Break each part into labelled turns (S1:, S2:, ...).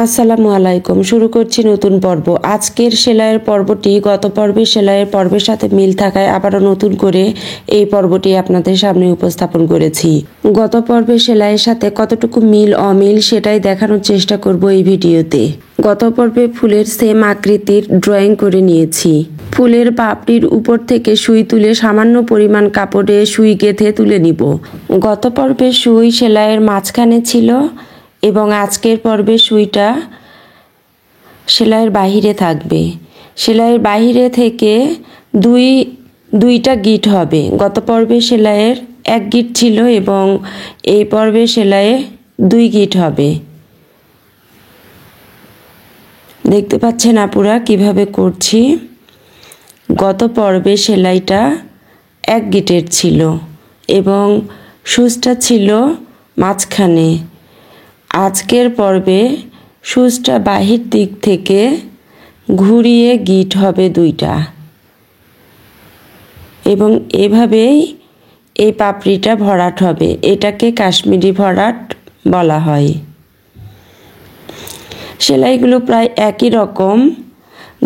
S1: আসসালামু আলাইকুম। শুরু করছি নতুন পর্ব। আজকের সেলাইয়ের পর্বটি গত পর্বের সেলাইয়ের পর্বের সাথে মিল থাকায় আবারও নতুন করে এই পর্বটি আপনাদের সামনে উপস্থাপন করেছি। গত পর্বের সেলাইয়ের সাথে কতটুকু মিল অমিল সেটাই দেখানোর চেষ্টা করব এই ভিডিওতে। গত পর্বে ফুলের সেম আকৃতির ড্রয়িং করে নিয়েছি। ফুলের পাপড়ির উপর থেকে সুই তুলে সামান্য পরিমাণ কাপড়ে সুই গেঁথে তুলে নিব। গত পর্বে সুই সেলাইয়ের মাঝখানে ছিল এবং আজকের পর্বে সুইটা সেলাইয়ের বাহিরে থাকবে। সেলাইয়ের বাহিরে থেকে দুইটা গিট হবে। গত পর্বে সেলাইয়ের এক গিট ছিল এবং এই পর্বে সেলাইয়ে 2 গিট হবে। দেখতে পাচ্ছেন আপুরা কিভাবে করছি। গত পর্বে সেলাইটা 1 গিটের ছিল এবং সুচটা ছিল মাঝখানে। আজকের পর্বে সুচটা বাহির দিক থেকে ঘুরিয়ে গিট হবে 2টা এবং এভাবেই এই পাপড়িটা ভরাট হবে। এটাকে কাশ্মীরি ভরাট বলা হয়। সেলাইগুলো প্রায় একই রকম,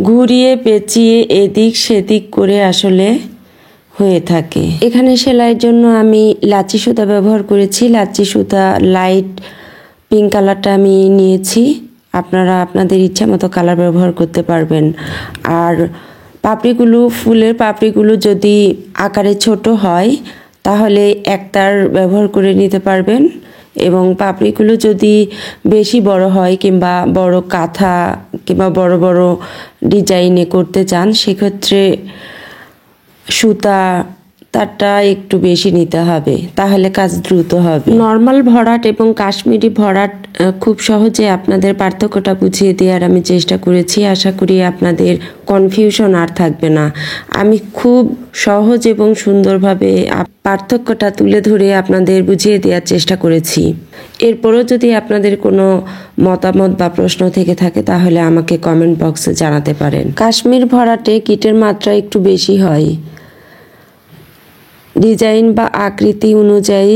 S1: ঘুরিয়ে পেঁচিয়ে এদিক সেদিক করে আসলে হয়ে থাকে। এখানে সেলাইয়ের জন্য আমি লাচি সুতা ব্যবহার করেছি। লাচি সুতা লাইট পিঙ্ক কালারটা আমি নিয়েছি। আপনারা আপনাদের ইচ্ছা মতো কালার ব্যবহার করতে পারবেন। আর পাপড়িগুলো, ফুলের পাপড়িগুলো যদি আকারে ছোট হয় তাহলে একতার ব্যবহার করে নিতে পারবেন এবং পাপড়িগুলো যদি বেশি বড় হয় কিংবা বড় কাঁথা কিংবা বড় বড় ডিজাইনে করতে চান সেক্ষেত্রে সুতা তারটা একটু বেশি নিতে হবে, তাহলে কাজ দ্রুত হবে। নর্মাল ভরাট এবং কাশ্মীরি ভরাট খুব সহজে আপনাদের পার্থক্যটা বুঝিয়ে দেওয়ার আমি চেষ্টা করেছি। আশা করি আপনাদের কনফিউশন আর থাকবে না। আমি খুব সহজ এবং সুন্দরভাবে পার্থক্যটা তুলে ধরে আপনাদের বুঝিয়ে দেওয়ার চেষ্টা করেছি। এরপরও যদি আপনাদের কোনো মতামত বা প্রশ্ন থেকে থাকে তাহলে আমাকে কমেন্ট বক্সে জানাতে পারেন। কাশ্মীর ভরাটে গিটের মাত্রা একটু বেশি হয়। ডিজাইন বা আকৃতি অনুযায়ী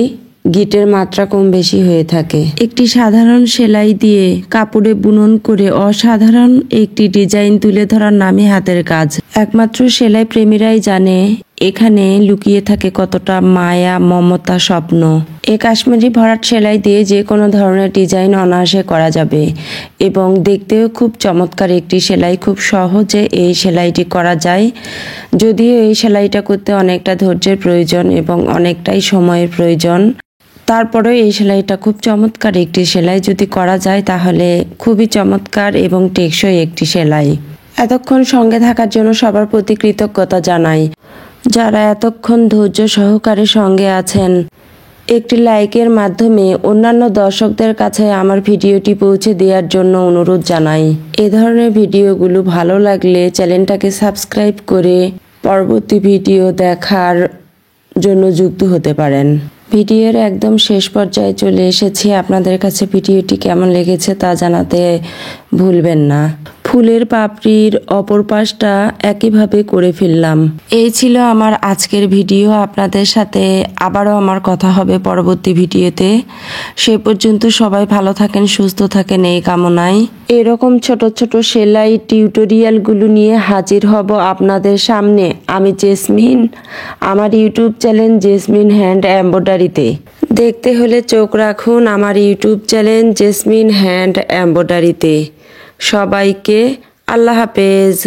S1: গিটের মাত্রা কম বেশি হয়ে থাকে। একটি সাধারণ সেলাই দিয়ে কাপড়ে বুনন করে অসাধারণ একটি ডিজাইন তুলে ধরার নামই হাতের কাজ। একমাত্র সেলাই প্রেমীরাই জানে এখানে লুকিয়ে থাকে কতটা মায়া, মমতা, স্বপ্ন। এই কাশ্মীরি ভরাট সেলাই দিয়ে যে কোনো ধরনের ডিজাইন অনায়াসে করা যাবে এবং দেখতেও খুব চমৎকার একটি সেলাই। খুব সহজে এই সেলাইটি করা যায়, যদিও এই সেলাইটা করতে অনেকটা ধৈর্যের প্রয়োজন এবং অনেকটাই সময়ের প্রয়োজন। তারপরেও এই সেলাইটা খুব চমৎকার একটি সেলাই। যদি করা যায় তাহলে খুবই চমৎকার এবং টেকসই একটি সেলাই। এতক্ষণ সঙ্গে থাকার জন্য সবার প্রতি কৃতজ্ঞতা জানাই। যারা এতক্ষণ ধৈর্য সহকারে সঙ্গে আছেন, একটি লাইকের মাধ্যমে অন্যান্য দর্শকদের কাছে আমার ভিডিওটি পৌঁছে দেওয়ার জন্য অনুরোধ জানাই। এ ধরনের ভিডিওগুলো ভালো লাগলে চ্যানেলটাকে সাবস্ক্রাইব করে পরবর্তী ভিডিও দেখার জন্য যুক্ত হতে পারেন। ভিডিওর একদম শেষ পর্যায়ে চলে এসেছি। আপনাদের কাছে ভিডিওটি কেমন লেগেছে তা জানাতে ভুলবেন না। ফুলের পাপড়ির অপর পাশটা একইভাবে করে ফেললাম। এই ছিল আমার আজকের ভিডিও। আপনাদের সাথে আবারও আমার কথা হবে পরবর্তী ভিডিওতে। সে পর্যন্ত সবাই ভালো থাকেন, সুস্থ থাকেন এই কামনায়। এরকম ছোট ছোট সেলাই টিউটোরিয়ালগুলো নিয়ে হাজির হব আপনাদের সামনে আমি জেসমিন, আমার ইউটিউব চ্যানেল জেসমিন হ্যান্ড এমব্রয়ডারিতে। দেখতে হলে চোখ রাখুন আমার ইউটিউব চ্যানেল জেসমিন হ্যান্ড এমব্রয়ডারিতে। সবাইকে আল্লাহ হাফেজ।